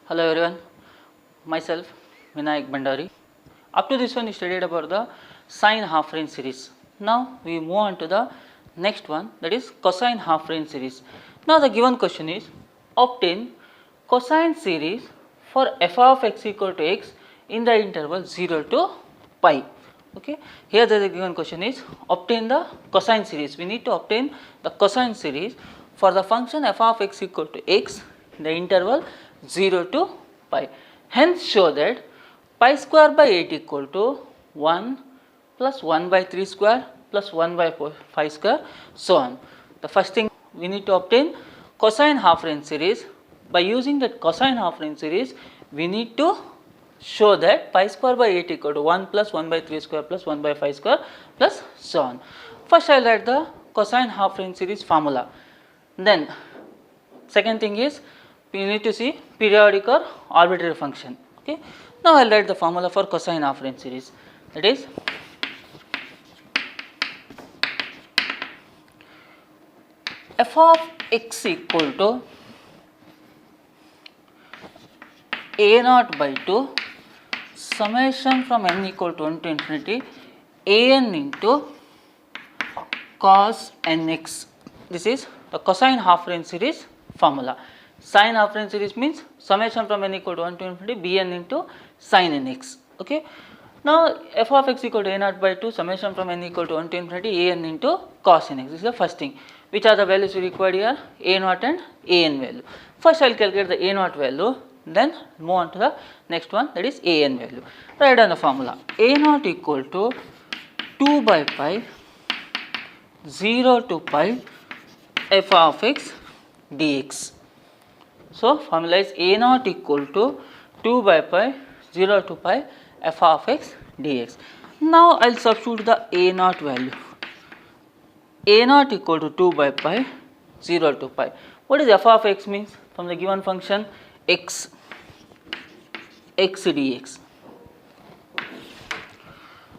Hello everyone, myself Vinayak Bandari. Up to this one we studied about the sine half range series. Now we move on to the next one, that is cosine half range series. Now the given question is obtain cosine series for f of x equal to x in the interval 0 to pi. Okay, here the given question is obtain the cosine series. We need to obtain the cosine series for the function f of x equal to x in the interval 0 to pi. Hence show that pi square by 8 equal to 1 plus 1 by 3 square plus 1 by 5 square, so on. The first thing we need to obtain cosine half range series. By using that cosine half range series, we need to show that pi square by 8 equal to 1 plus 1 by 3 square plus 1 by 5 square plus so on. First I will write the cosine half range series formula. Then second thing is we need to see periodic or arbitrary function. Okay. Now I will write the formula for cosine half range series, that is f of x equal to a naught by 2 summation from n equal to 1 to infinity a n into cos nx. This is the cosine half range series formula. Sine half range series means summation from n equal to 1 to infinity bn into sin nx. Okay. Now f of x equal to a naught by 2 summation from n equal to 1 to infinity a n into cos nx. This is the first thing. Which are the values we required here? A naught and a n value. First I will calculate the a naught value, then move on to the next one, that is a n value. Write down the formula. A naught equal to 2 by pi 0 to pi f of x dx. So formula is a naught equal to 2 by pi 0 to pi f of x dx. Now I will substitute the a naught value. A naught equal to 2 by pi 0 to pi. What is f of x means? From the given function x dx.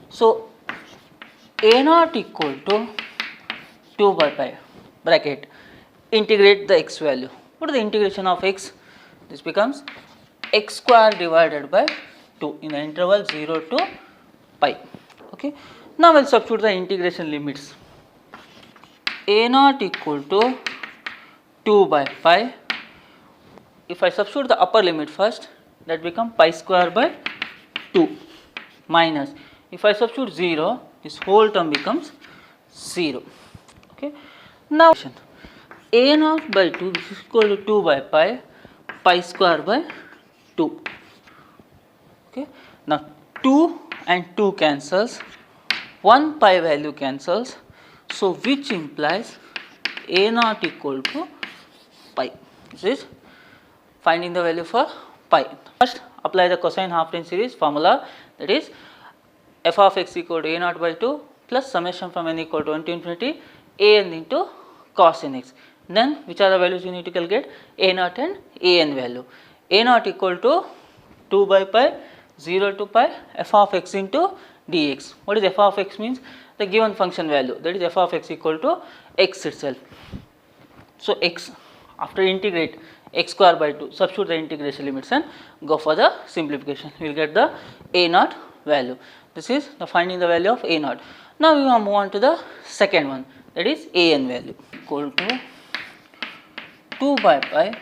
So a naught equal to 2 by pi bracket integrate the x value. What is the integration of x? This becomes x square divided by 2 in the interval 0 to pi. Okay. Now we will substitute the integration limits. A naught equal to 2 by pi. If I substitute the upper limit first, that becomes pi square by 2 minus, if I substitute 0, this whole term becomes 0. Okay. Now a naught by 2 is equal to 2 by pi square by 2. Okay. Now 2 and 2 cancels, 1 pi value cancels, so which implies a naught equal to pi. This is finding the value for pi. First apply the cosine half range series formula, that is f of x equal to a naught by 2 plus summation from n equal to 1 to infinity a n into cos nx. Then which are the values you need to calculate? A naught and a n value. A naught equal to 2 by pi 0 to pi f of x into dx. What is f of x means? The given function value, that is f of x equal to x itself. So x, after integrate x square by 2, substitute the integration limits and go for the simplification. We will get the a naught value. This is the finding the value of a naught. Now we will move on to the second one, that is a n value equal to 2 by pi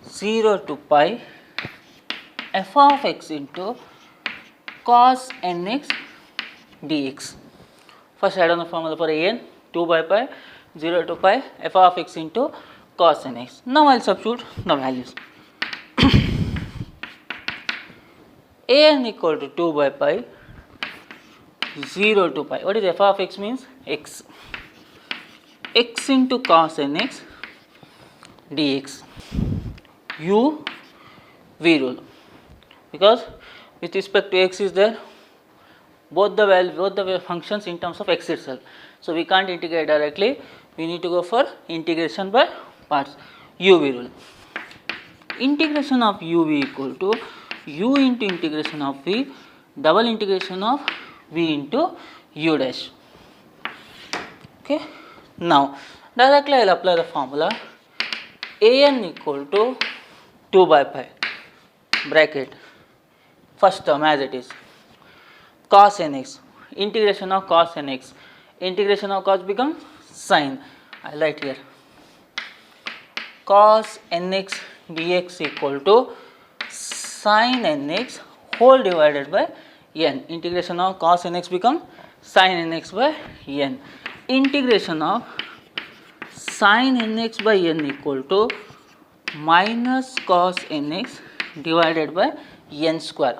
0 to pi f of x into cos nx dx. First write down the formula for a n, 2 by pi 0 to pi f of x into cos nx. Now I will substitute the values. A n equal to 2 by pi 0 to pi. What is f of x means? X. X into cos nx dx. U v rule, because with respect to x is there both the functions in terms of x itself. So we can't integrate directly, we need to go for integration by parts. U v rule. Integration of u v equal to u into integration of v double integration of v into u dash. Okay. Now directly I will apply the formula a n equal to 2 by pi bracket first term as it is cos nx, integration of cos nx, integration of cos becomes sin. I write here cos nx dx equal to sin nx whole divided by n. Integration of cos nx become sin nx by n. Integration of sin nx by n equal to minus cos nx divided by n square.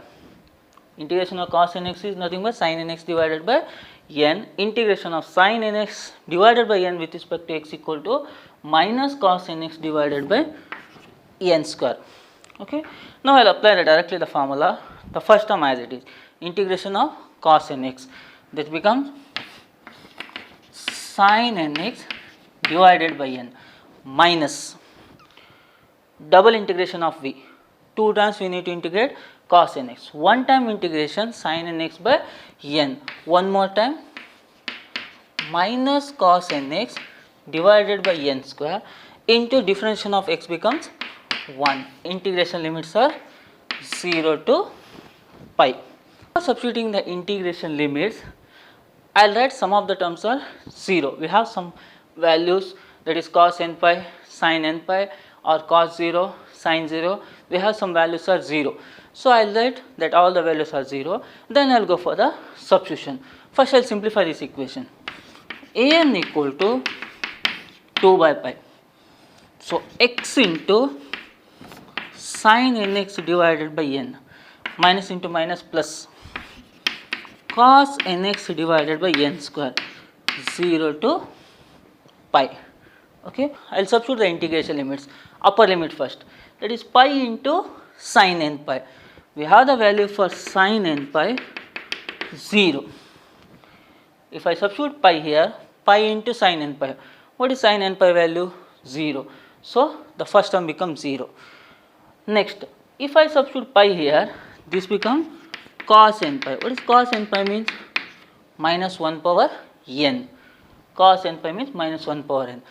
Integration of cos nx is nothing but sin nx divided by n. Integration of sin nx divided by n with respect to x equal to minus cos nx divided by n square. Okay. Now I will apply directly the formula, the first term as it is, integration of cos nx, that becomes sin nx divided by n minus double integration of v. 2 times we need to integrate cos nx. One time integration sin nx by n. One more time minus cos nx divided by n square into differentiation of x becomes 1. Integration limits are 0 to pi. Substituting the integration limits, I will write some of the terms are 0. We have some values, that is cos n pi, sin n pi, or cos 0, sin 0. We have some values are 0. So I will write that all the values are 0. Then I will go for the substitution. First I will simplify this equation. An equal to 2 by pi. So x into sin nx divided by n, minus into minus plus cos nx divided by n square, 0 to pi. Okay, I will substitute the integration limits. Upper limit first, that is pi into sin n pi. We have the value for sin n pi 0. If I substitute pi here, pi into sin n pi, what is sin n pi value? 0. So the first term becomes 0. Next, if I substitute pi here, this becomes cos n pi. What is cos n pi means? Minus 1 power n. Cos n pi means minus 1 power n.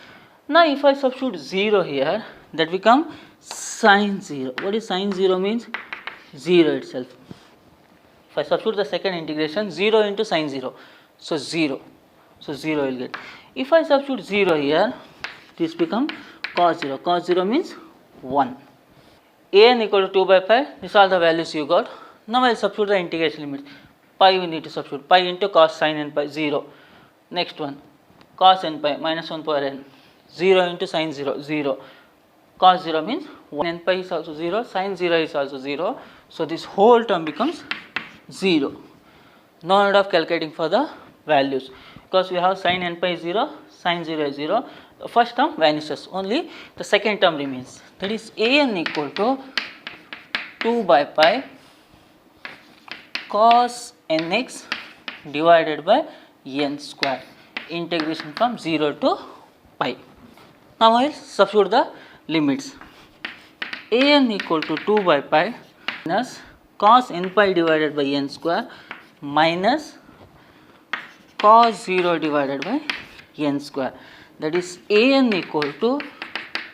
Now if I substitute 0 here, that becomes sin 0. What is sin 0 means? 0 itself. If I substitute the second integration, 0 into sin 0, so 0. So 0 will get. If I substitute 0 here, this becomes cos 0. Cos 0 means 1. An equal to 2 by pi, these are the values you got. Now I will substitute the integration limits. Pi we need to substitute. Pi into cos sin n pi, 0. Next one, cos n pi, minus 1 power n. 0 into sin 0, 0. Cos 0 means 1. N pi is also 0, sin 0 is also 0. So this whole term becomes 0. No need of calculating for the values, because we have sin n pi is 0, sin 0 is 0. The first term vanishes, only the second term remains. That is an equal to 2 by pi cos nx divided by n square. Integration from 0 to pi. Now I will substitute the limits. An equal to 2 by pi minus cos n pi divided by n square minus cos 0 divided by n square. That is an equal to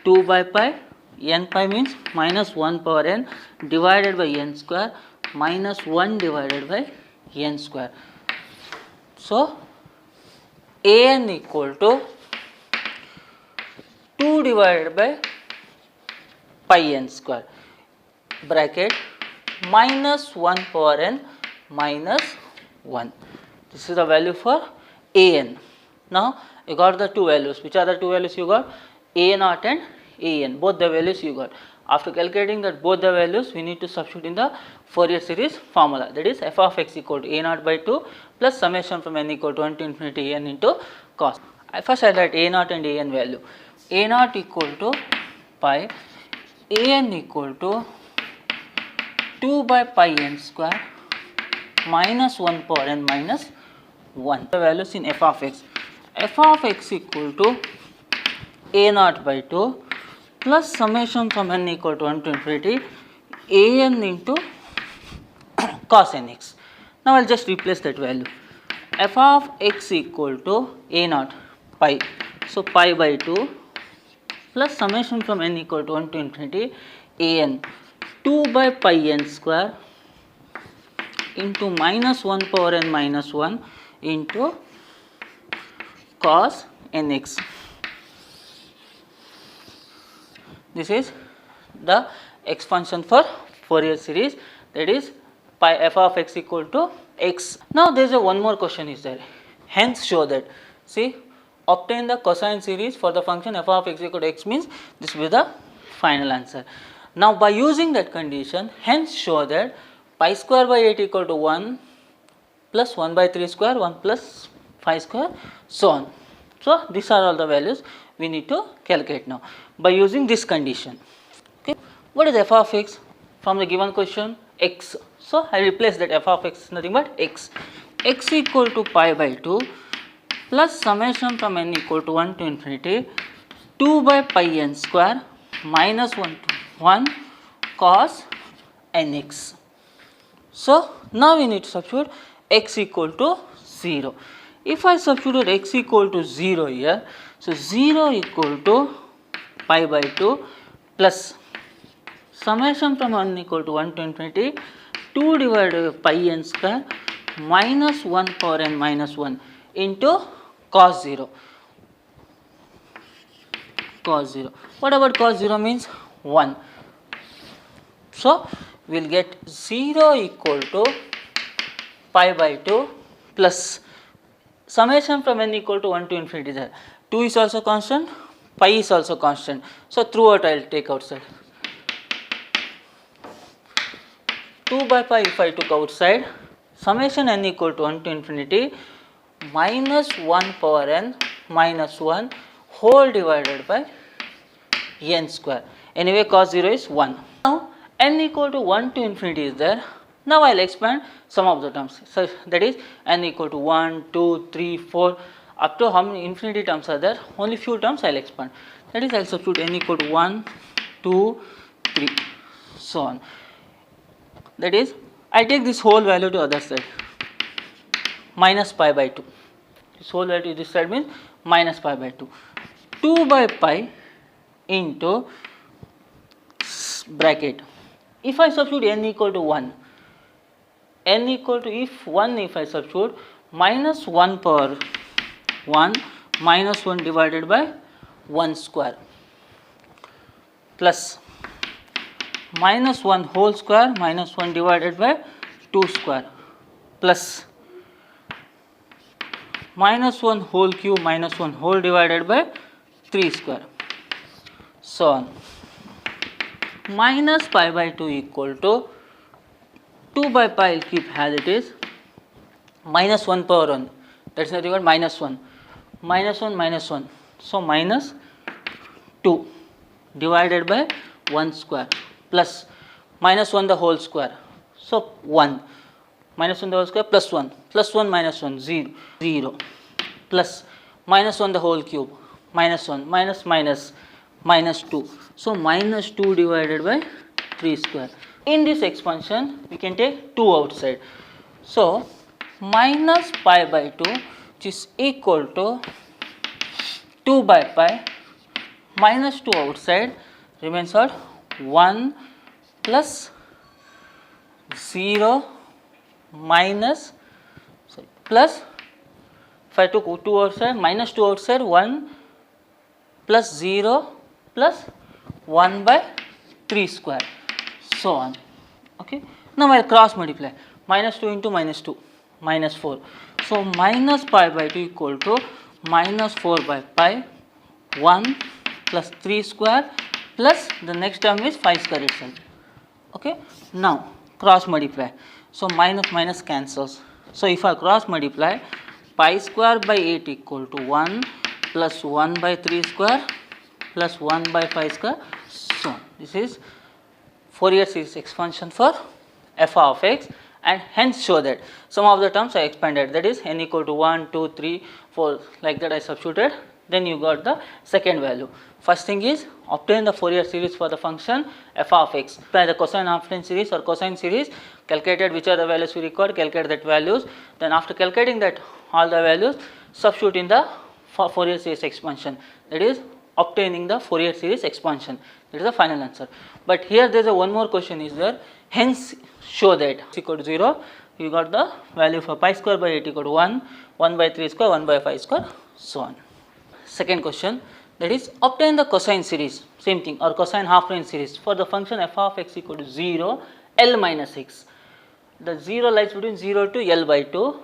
2 by pi, n pi means minus 1 power n divided by n square minus 1 divided by n square. So an equal to 2 divided by pi n square bracket minus 1 power n minus 1. This is the value for an. Now you got the two values. Which are the two values you got? A naught and an. Both the values you got. After calculating that both the values, we need to substitute in the Fourier series formula. That is f of x equal to a naught by 2 plus summation from n equal to 1 to infinity n into cos. First I write a naught and an value. A naught equal to pi, an equal to 2 by pi n square minus 1 power n minus 1. The values in f of x. F of x equal to a naught by 2 plus summation from n equal to 1 to infinity an into cos nx. Now I will just replace that value. F of x equal to a naught pi. So pi by 2 plus summation from n equal to 1 to infinity an 2 by pi n square into minus 1 power n minus 1 into cos nx. This is the expansion for Fourier series, that is pi f of x equal to x. Now there is one more question is there. Hence show that, see, obtain the cosine series for the function f of x equal to x means this will be the final answer. Now by using that condition, hence show that pi square by 8 equal to 1 plus 1 by 3 square, 1 plus 5 square, so on. So these are all the values we need to calculate now by using this condition. Okay. What is f of x? From the given question, x. So I replace that f of x is nothing but x. X equal to pi by 2 plus summation from n equal to 1 to infinity 2 by pi n square minus 1 to 1 cos nx. So now we need to substitute x equal to 0. If I substitute x equal to 0 here, so 0 equal to pi by 2 plus summation from n equal to 1 to infinity 2 divided by pi n square minus 1 power n minus 1 into cos 0. Cos 0. What about cos 0 means? 1. So we will get 0 equal to pi by 2 plus summation from n equal to 1 to infinity there. 2 is also constant, pi is also constant. So throughout I will take outside. 2 by pi if I took outside, summation n equal to 1 to infinity minus 1 power n minus 1 whole divided by n square. Anyway cos 0 is 1. Now n equal to 1 to infinity is there. Now I will expand some of the terms. So that is n equal to 1, 2, 3, 4 up to how many infinity terms are there? Only few terms I will expand. That is I will substitute n equal to 1, 2, 3, so on. That is I take this whole value to other side minus pi by 2. This whole value to this side means minus pi by 2. 2 by pi into bracket. If I substitute n equal to 1, n equal to if I substitute minus 1 power 1 minus 1 divided by 1 square plus minus 1 whole square minus 1 divided by 2 square plus minus 1 whole cube minus 1 whole divided by 3 square, so on. Minus pi by 2 equal to 2 by pi will keep as it is minus 1 power 1, that is nothing but minus 1, minus 1 minus 1, so minus 2 divided by 1 square plus minus 1 the whole square, so 1, minus 1 the whole square plus 1, plus 1 minus 1 0, 0 plus minus 1 the whole cube minus 1 minus minus minus 2, so minus 2 divided by 3 square. In this expansion we can take 2 outside, so minus pi by 2 which is equal to 2 by pi minus 2 outside remains what? 1 plus 0 minus plus, if I took 2 outside, minus 2 outside, 1 plus 0 plus 1 by 3 square, so on. Okay. Now I will cross multiply, minus 2 into minus 2, minus 4. So minus pi by 2 equal to minus 4 by pi 1 plus 3 square plus the next term is 5 square itself. Okay. Now cross multiply, so minus minus cancels. So if I cross multiply, pi square by 8 equal to 1 plus 1 by 3 square plus 1 by 5 square, so this is Fourier series expansion for f of x, and hence show that some of the terms I expanded, that is n equal to 1, 2, 3, 4, like that I substituted, then you got the second value. First thing is obtain the Fourier series for the function f of x by the cosine affine series or cosine series, calculated which are the values we required, calculate that values, then after calculating that all the values, substitute in the Fourier series expansion, that is obtaining the Fourier series expansion. That is the final answer. But here there is a one more question is there. Hence show that x equal to 0. You got the value for pi square by 8 equal to 1, 1 by 3 square, 1 by 5 square, so on. Second question, that is obtain the cosine series, same thing, or cosine half range series for the function f of x equal to 0, L minus x. The 0 lies between 0 to L by 2,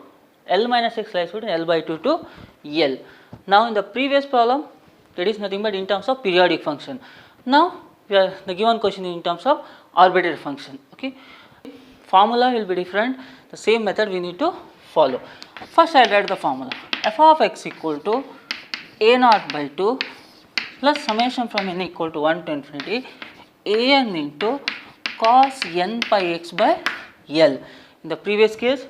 L minus x lies between L by 2 to L. Now in the previous problem, that is nothing but in terms of periodic function. Now the given question is in terms of arbitrary function. Okay, formula will be different. The same method we need to follow. First I will write the formula. F of x equal to a naught by 2 plus summation from n equal to 1 to infinity a n into cos n pi x by L. In the previous case,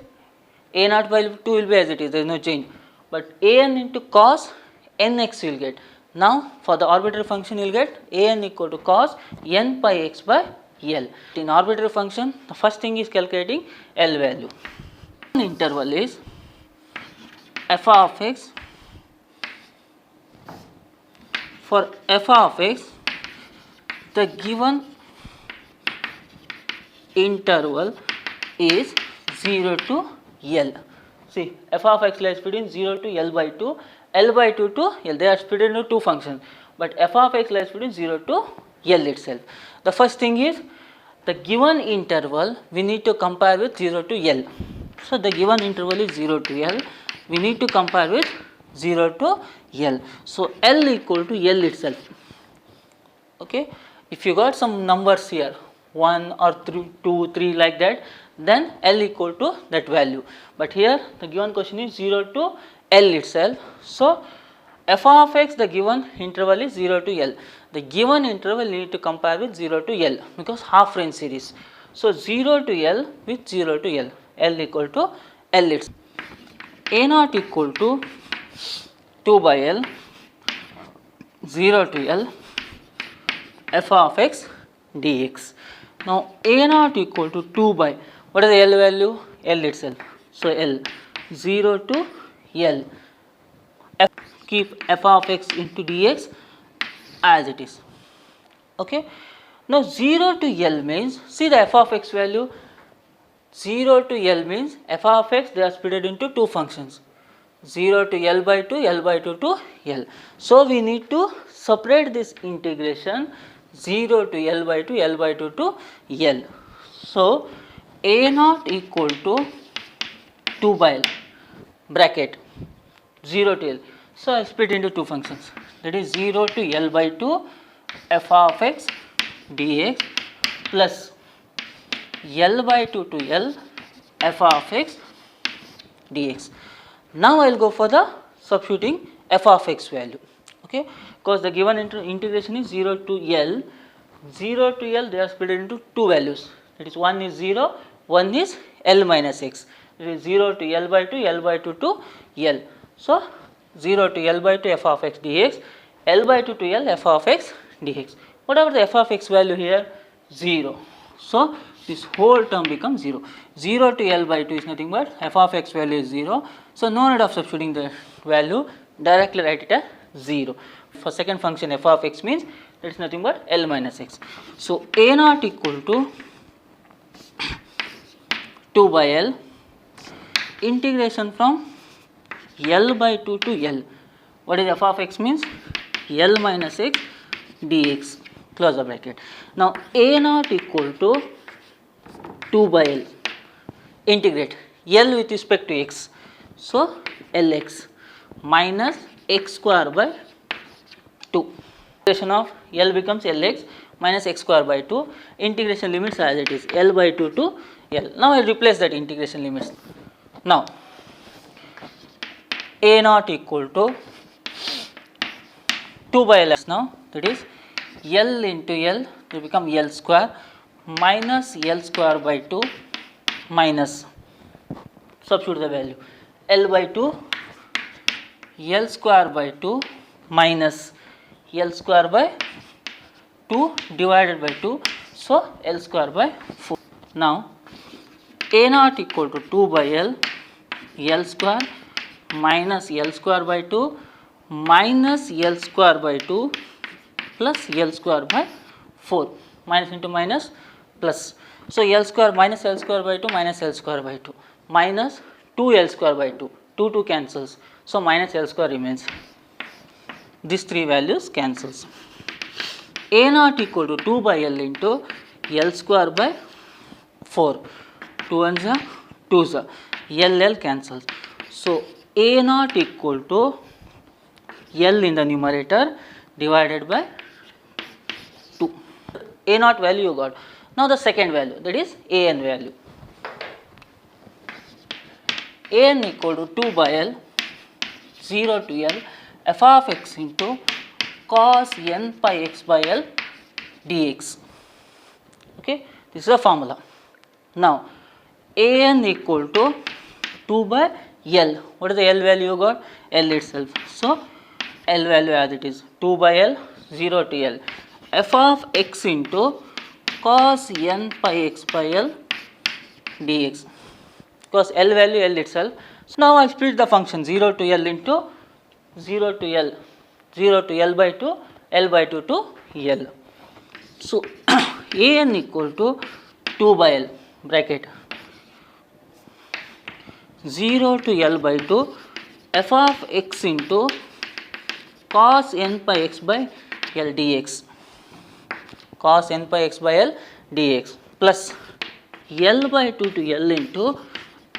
a naught by 2 will be as it is, there is no change. But a n into cos nx you will get. Now for the arbitrary function you will get a n equal to cos n pi x by L. In arbitrary function, the first thing is calculating L value. Interval is f of x. For f of x, the given interval is 0 to L. See, f of x lies between 0 to L by 2, L by 2 to L. They are split into two functions, but f of x lies between 0 to L itself. The first thing is the given interval we need to compare with 0 to L. So the given interval is 0 to L. We need to compare with 0 to L. So L equal to L itself. Okay, if you got some numbers here 1 or 2, 3 like that, then L equal to that value. But here the given question is 0 to L itself. So f of x, the given interval is 0 to L. The given interval need to compare with 0 to L because half range series. So 0 to L with 0 to L, L equal to L itself. A naught equal to 2 by L, 0 to L, f of x dx. Now a naught equal to 2 by, what is the L value? L itself. So L, 0 to L, keep f of x into dx as it is. Okay. Now 0 to L means, see the f of x value, 0 to L means f of x they are split into two functions, 0 to L by 2, L by 2 to L. So we need to separate this integration 0 to L by 2, L by 2 to L. So a naught equal to 2 by L, bracket 0 to L. So I split into two functions, that is 0 to L by 2 f of x dx plus L by 2 to L f of x dx. Now I will go for the substituting f of x value. Okay, because the given integration is 0 to L, 0 to L they are split into two values, that is one is 0, one is L minus x. It is 0 to L by 2, L by 2 to L. So 0 to L by 2 f of x dx, L by 2 to L f of x dx. Whatever the f of x value here, 0. So this whole term becomes 0. 0 to L by 2 is nothing but f of x value is 0. So no need of substituting the value, directly write it as 0. For second function f of x means it is nothing but L minus x. So a naught equal to 2 by L, integration from L by 2 to L. What is f of x means? L minus x dx, close the bracket. Now a naught equal to 2 by L, integrate L with respect to x. So Lx minus x square by 2. Integration of L becomes Lx minus x square by 2. Integration limits as it is, L by 2 to L. Now I will replace that integration limits. Now a naught equal to 2 by L now, that is L into L will become L square minus L square by 2 minus, substitute the value, L by 2, L square by 2 minus L square by 2 divided by 2, so L square by 4. Now a naught equal to 2 by L, L square minus L square by 2 minus L square by 2 plus L square by 4, minus into minus plus. So L square minus L square by 2 minus L square by 2 minus 2L square by 2, 2 cancels, so minus L square remains. These three values cancels. A naught equal to 2 by L into L square by 4, 2 ones are 2s are, L cancels. So A naught equal to L in the numerator divided by 2. A naught value you got. Now the second value, that is An value. An equal to 2 by L 0 to L f of x into cos n pi x by L dx. Okay, this is a formula. Now An equal to 2 by L. What is the L value you got? L itself. So L value as it is, 2 by L 0 to L f of x into cos n pi x by L dx, because L value L itself. So now I split the function 0 to L into 0 to L, 0 to L by 2, L by 2 to L. So An equal to 2 by L bracket 0 to L by 2 f of x into cos n pi x by L dx, cos n pi x by L dx plus L by 2 to L into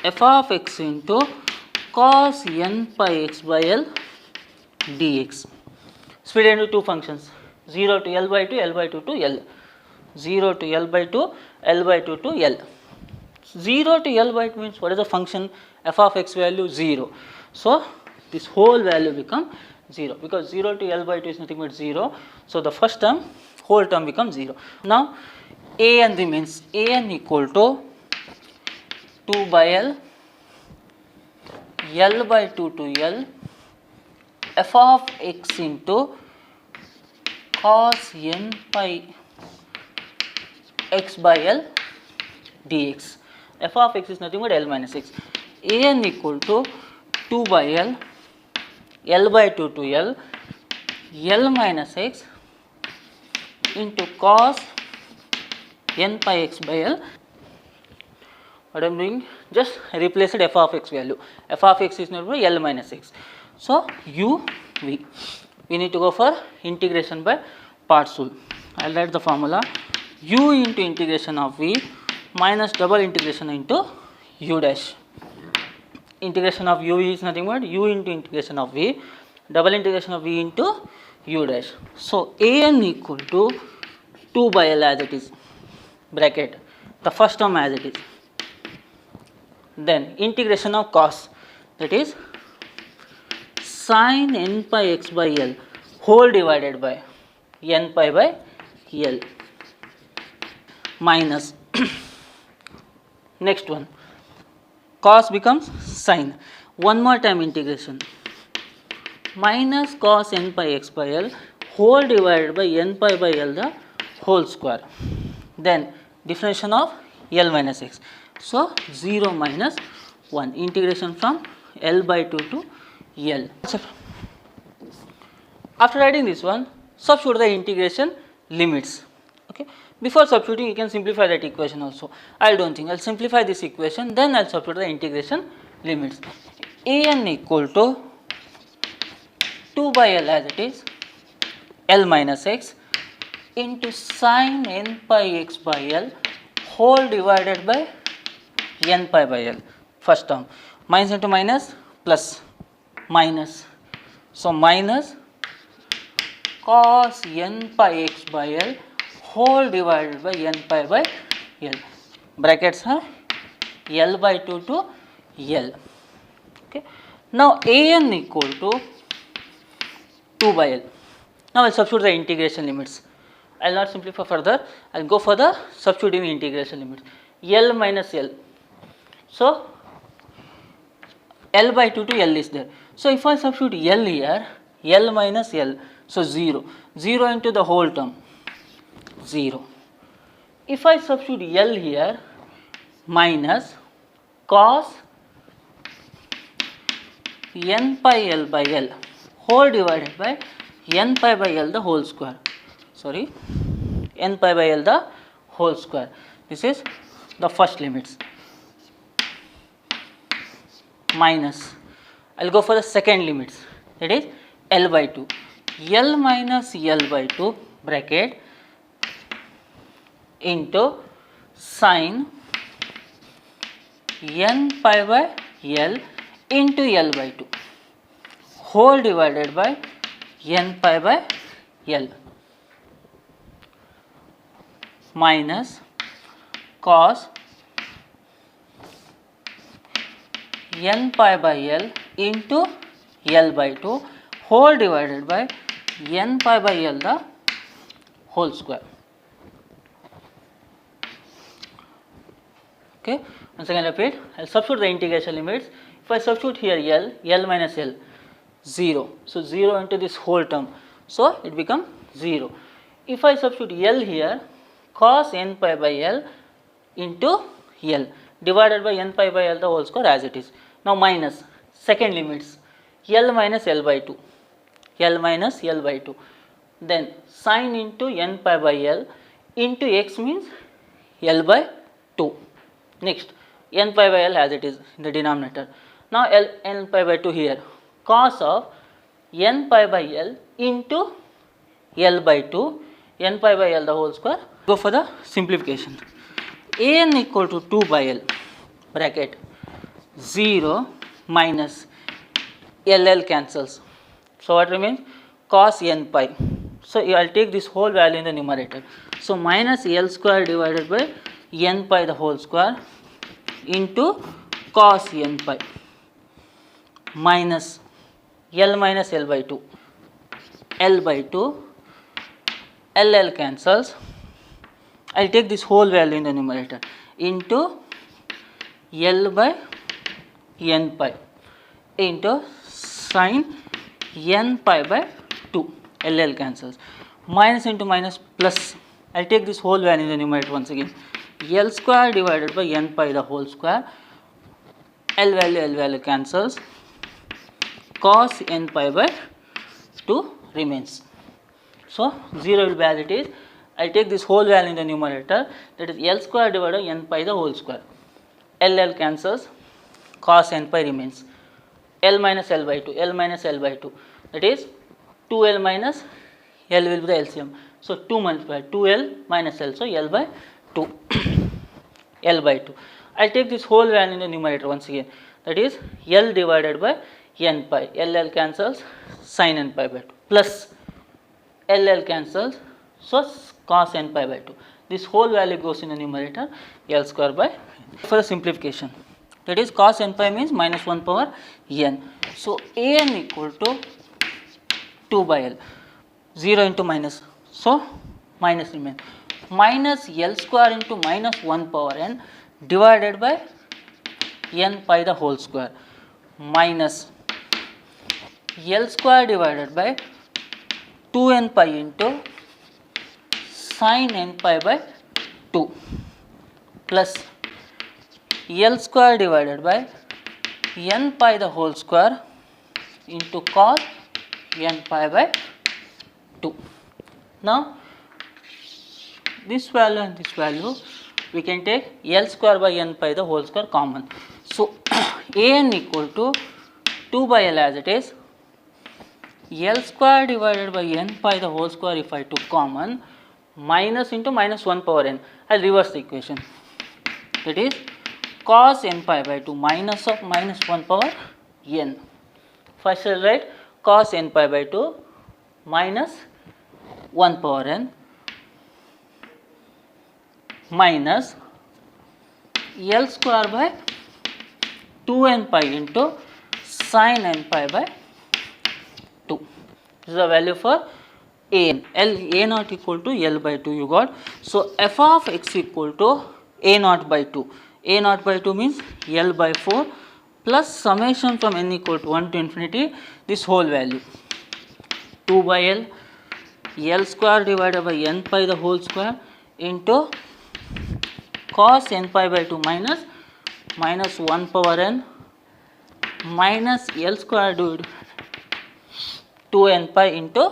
f of x into cos n pi x by L dx. Split into two functions, 0 to L by 2, L by 2 to L, 0 to L by 2, L by 2 to L. 0 to L by 2 means what is the function? F of x value 0. So this whole value become 0, because 0 to L by 2 is nothing but 0. So the first term, whole term becomes 0. Now An remains. An equal to 2 by L, L by 2 to L f of x into cos n pi x by L dx. F of x is nothing but L minus x. An equal to 2 by L, L by 2 to L, L minus x into cos n pi x by L. What I am doing? Just replace f of x value. F of x is nothing but L minus x. So u v. We need to go for integration by parts rule. I will write the formula: u into integration of v minus double integration into u dash. Integration of u is nothing but u into integration of v, double integration of v into u dash. So An equal to 2 by L as it is, bracket the first term as it is, then integration of cos, that is sin n pi x by L whole divided by n pi by L minus next one, cos becomes sin, one more time integration, minus cos n pi x by L whole divided by n pi by L the whole square, then differentiation of L minus x. So 0 minus 1, integration from L by 2 to L. After writing this one, substitute the integration limits. Okay. Before substituting, you can simplify that equation also. I don't think I'll simplify this equation, then I'll substitute the integration limits. An equal to 2 by L as it is, L minus x into sin n pi x by L whole divided by n pi by L. First term, minus into minus plus minus, so minus cos n pi x by L whole divided by n pi by L, brackets are L by 2 to L. Okay. Now An equal to 2 by L. Now I will substitute the integration limits. I will not simplify further, I will go for the substituting integration limits. L minus L. So L by 2 to L is there. So if I substitute L here, L minus L, so 0. 0 into the whole term, 0. If I substitute L here, minus cos n pi L by L whole divided by n pi by L the whole square. Sorry, n pi by L the whole square. This is the first limits. Minus, I will go for the second limits, that is L by 2. L minus L by 2 bracket into sin n pi by L into L by 2 whole divided by n pi by L minus cos n pi by L into L by 2 whole divided by n pi by L the whole square. Okay, once again repeat, I will substitute the integration limits. If I substitute here L, L minus L, 0. So 0 into this whole term, so it becomes 0. If I substitute L here, cos n pi by L into L divided by n pi by L the whole square as it is. Now minus second limits, L minus L by 2, L minus L by 2, then sin into n pi by L into x means L by 2. Next, n pi by L as it is in the denominator. Now n pi by 2 here, cos of n pi by L into L by 2, n pi by L the whole square. Go for the simplification. An equal to 2 by L bracket 0 minus LL cancels. So what remains? Cos n pi. So I will take this whole value in the numerator. So minus L square divided by n pi the whole square into cos n pi minus L minus L by 2, L by 2, LL cancels. I will take this whole value in the numerator into L by n pi into sin n pi by 2, LL cancels. Minus into minus plus, I will take this whole value in the numerator once again. L square divided by n pi the whole square, L value cancels, cos n pi by 2 remains. So 0 will be as it is. I take this whole value in the numerator, that is L square divided by n pi the whole square, LL cancels, cos n pi remains, L minus L by 2, L minus L by 2, that is 2L minus L will be the LCM. So 2 multiplied 2L minus L, so L by 2, L by 2. I take this whole value in the numerator once again, that is L divided by n pi, LL cancels, sin n pi by 2 plus LL cancels, so cos n pi by 2. This whole value goes in the numerator, L square by n. For the simplification, that is cos n pi means minus 1 power n. So an equal to 2 by L, 0 into minus, so minus remains, minus L square into minus 1 power n divided by n pi the whole square minus L square divided by 2n pi into sin n pi by 2 plus L square divided by n pi the whole square into cos n pi by 2. Now this value and this value we can take L square by n pi the whole square common. So an equal to 2 by L as it is, L square divided by n pi the whole square if I took common, minus into minus 1 power n, I will reverse the equation, that is cos n pi by 2 minus of minus 1 power n. First I will write cos n pi by 2 minus 1 power n minus L square by 2n pi into sin n pi by 2. This is the value for an. A naught equal to L by 2 you got. So f of x equal to a naught by 2. A naught by 2 means L by 4 plus summation from n equal to 1 to infinity, this whole value 2 by L, L square divided by n pi the whole square into cos n pi by 2 minus 1 power n minus L square divided 2 n pi into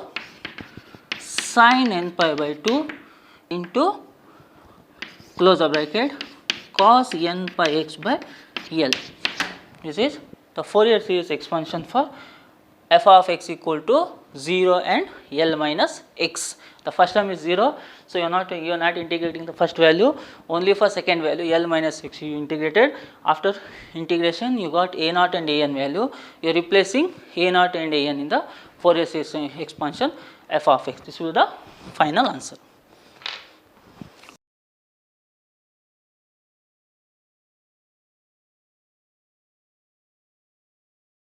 sin n pi by 2 into close the bracket cos n by x by L. This is the Fourier series expansion for f of x equal to 0 and L minus x. The first term is 0, so you are not integrating the first value, only for second value L minus x you integrated. After integration you got a naught and a n value, you are replacing a naught and a n in the Fourier series expansion f of x. This will be the final answer.